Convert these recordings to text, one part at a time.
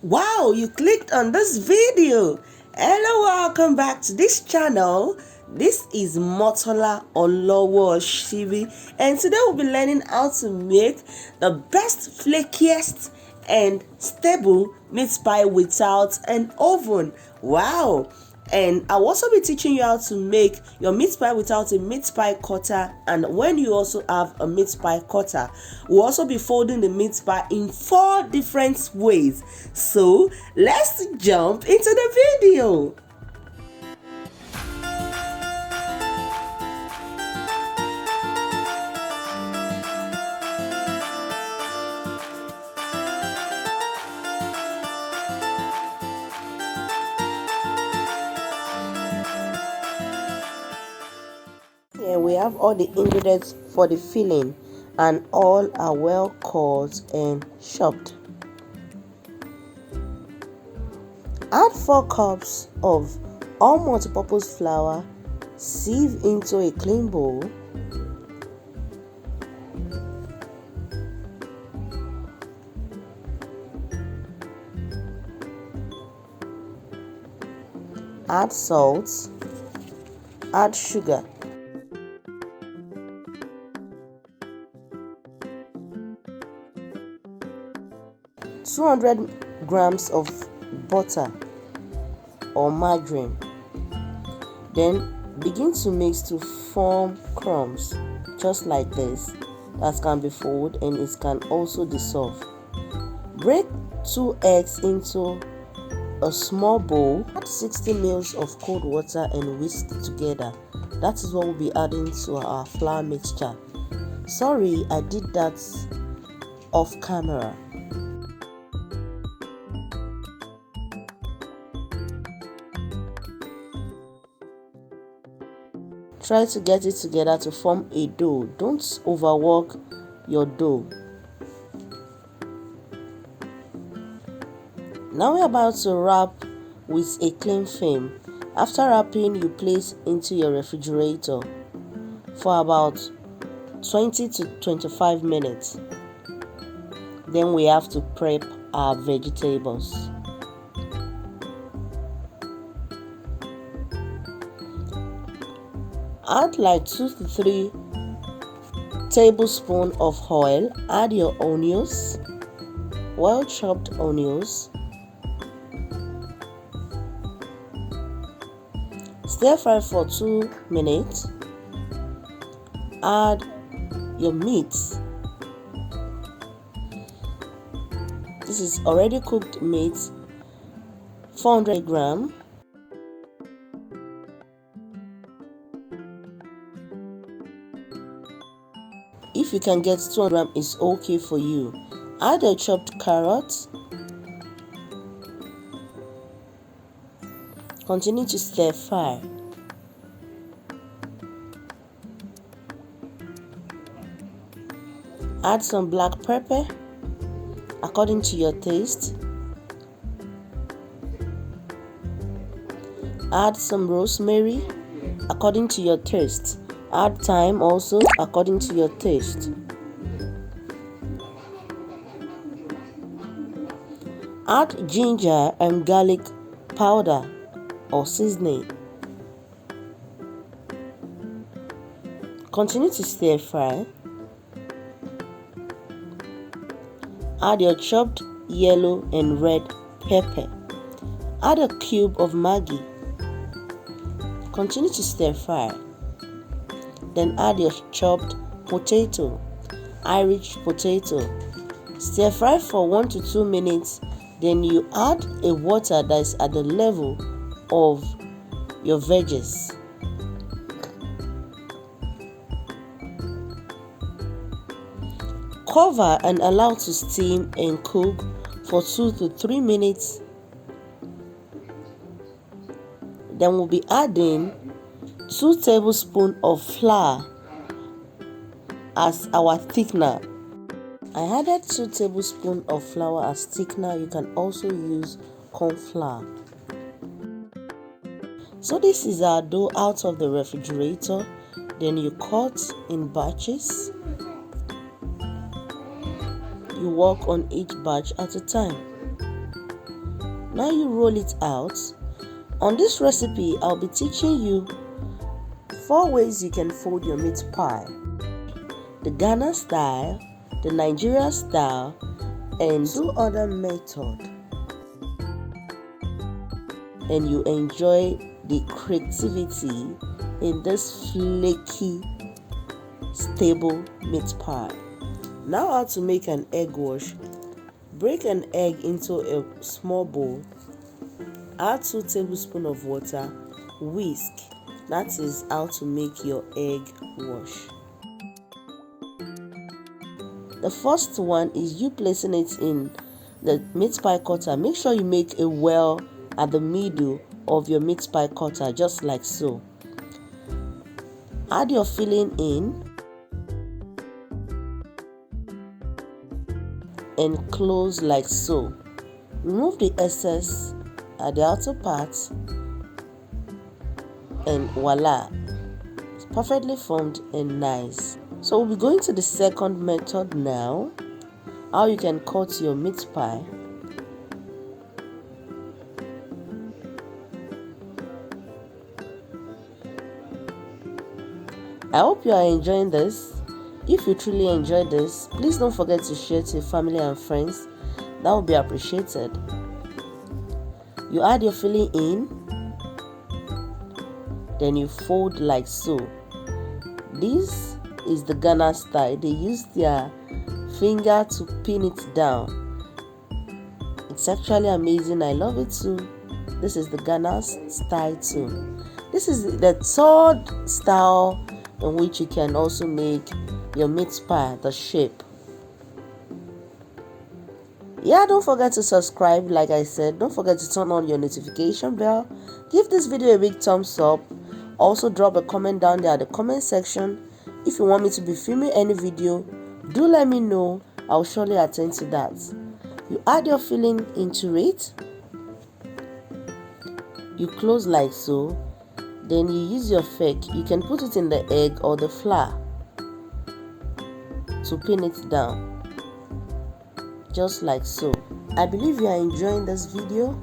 Wow, you clicked on this video. Hello, welcome back to this channel. This is Motola Olowo Oshibi, and today we'll be learning how to make the best, flakiest and stable meat pie without an oven. Wow! And I'll also be teaching you how to make your meat pie without a meat pie cutter, and when you also have a meat pie cutter. We'll also be folding the meat pie in 4 different ways. So let's jump into the video. Here we have all the ingredients for the filling, and all are well cut and chopped. Add 4 cups of all multi-purpose flour, sieve into a clean bowl. Add salt, add sugar. Add 200 grams of butter or margarine. Then begin to mix to form crumbs, just like this, that can be folded and it can also dissolve. Break 2 eggs into a small bowl. Add 60 ml of cold water and whisk it together. That is what we'll be adding to our flour mixture. Sorry, I did that off camera. Try to get it together to form a dough. Don't overwork your dough. Now we're about to wrap with a cling film. After wrapping, you place into your refrigerator for about 20 to 25 minutes. Then we have to prep our vegetables. Add like 2 to 3 tablespoons of oil. Add your onions, well chopped onions. Stir fry for 2 minutes. Add your meat. This is already cooked meat, 400 grams. If you can get 200 grams, it's okay for you. Add a chopped carrot. Continue to stir fry. Add some black pepper according to your taste. Add some rosemary according to your taste. Add thyme also according to your taste. Add ginger and garlic powder or seasoning. Continue to stir fry. Add your chopped yellow and red pepper. Add a cube of Maggi. Continue to stir fry. Then add your chopped potato, Irish potato. Stir fry for 1 to 2 minutes. Then you add a water that is at the level of your veggies. Cover and allow to steam and cook for 2 to 3 minutes. Then we'll be adding 2 tablespoons of flour as our thickener. I added 2 tablespoons of flour as thickener. You can also use corn flour. So this is our dough out of the refrigerator. Then you cut in batches. You work on each batch at a time. Now you roll it out. On this recipe, I'll be teaching you 4 ways you can fold your meat pie: the Ghana style, the Nigeria style, and 2 other methods. And you enjoy the creativity in this flaky, stable meat pie. Now how to make an egg wash. Break an egg into a small bowl. Add 2 tablespoons of water. Whisk. That is how to make your egg wash. The first one is you placing it in the meat pie cutter. Make sure you make a well at the middle of your meat pie cutter, just like so. Add your filling in and close like so. Remove the excess at the outer part and voila, it's perfectly formed and nice. So we'll be going to the second method now, how you can cut your meat pie. I hope you are enjoying this. If you truly enjoyed this, please don't forget to share to your family and friends. That would be appreciated. You add your filling in, then you fold like so. This is the Ghana style. They use their finger to pin it down. It's actually amazing. I love it too. This is the Ghana style too. This is the third style in which you can also make your meat pie, the shape. Yeah, don't forget to subscribe. Like I said, don't forget to turn on your notification bell. Give this video a big thumbs up. Also drop a comment down there at the comment section. If you want me to be filming any video, do let me know. I'll surely attend to that. You add your filling into it. You close like so. Then you use your fork. You can put it in the egg or the flour to pin it down, just like so. I believe you are enjoying this video.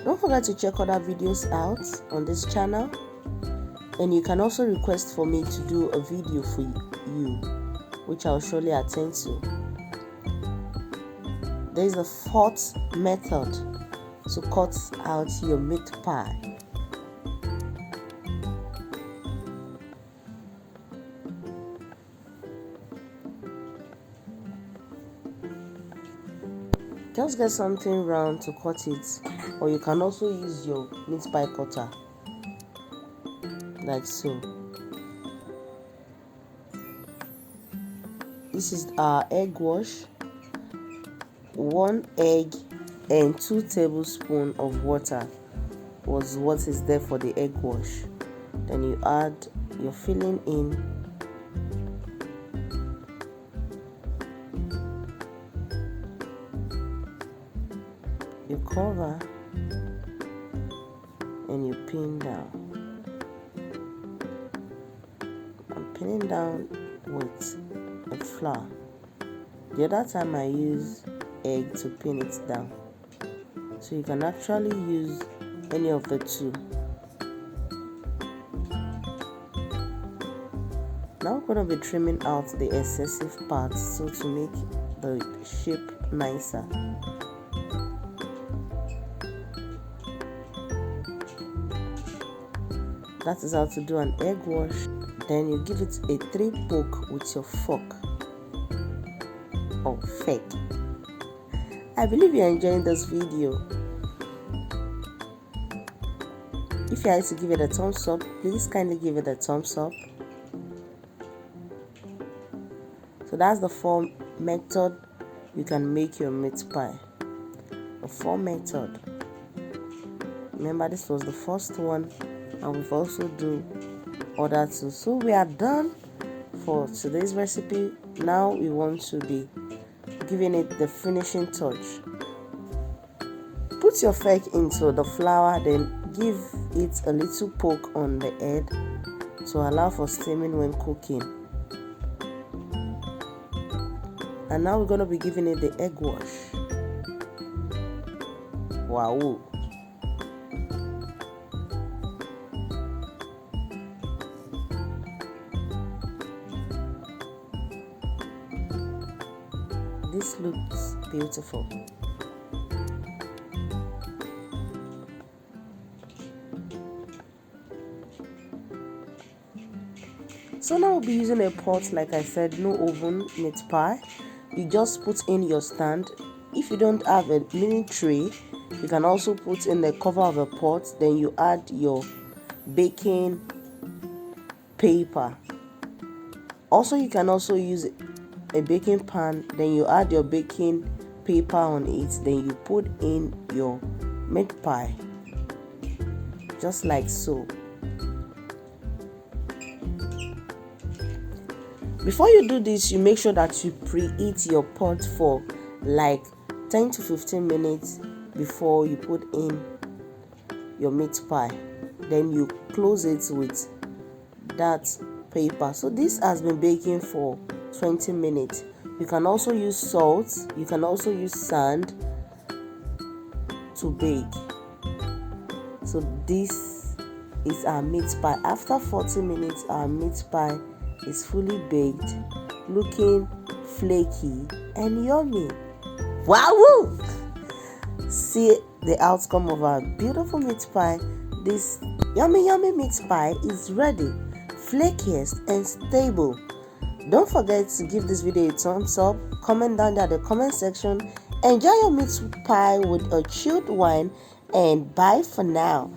Don't forget to check other videos out on this channel, and you can also request for me to do a video for you, which I'll surely attend to. There is a 4th method to cut out your meat pie. Just get something round to cut it, or you can also use your meat pie cutter, like so. This is our egg wash. 1 egg and 2 tablespoons of water was what is there for the egg wash. Then you add your filling in. You cover and you pin down. I'm pinning down with a flour. The other time I use egg to pin it down. So you can actually use any of the two. Now we're going to be trimming out the excessive parts so to make the shape nicer. That is how to do an egg wash. Then you give it a 3 poke with your fork or fork. I believe you are enjoying this video. If you like to give it a thumbs up, please kindly give it a thumbs up. So that's the 4 method you can make your meat pie. The 4 method. Remember, this was the first one, and we've also do other two. So we are done for today's recipe. Now we want to be giving it the finishing touch. Put your fork into the flour, then give it a little poke on the edge to allow for steaming when cooking. And now we're going to be giving it the egg wash. Wow. This looks beautiful. So now we'll be using a pot, like I said, no oven, meat pie. You just put in your stand. If you don't have a mini tray, you can also put in the cover of a pot. Then you add your baking paper. Also, you can also use a baking pan. Then you add your baking paper on it. Then you put in your meat pie, just like so. Before you do this, you make sure that you preheat your pot for like 10 to 15 minutes before you put in your meat pie. Then you close it with that paper. So this has been baking for 20 minutes. You can also use salt, you can also use sand to bake. So this is our meat pie. After 40 minutes, our meat pie is fully baked, looking flaky and yummy. Wow! See the outcome of our beautiful meat pie. This yummy meat pie is ready, flakiest and stable. Don't forget to give this video a thumbs up, comment down there in the comment section, enjoy your meat pie with a chilled wine, and bye for now.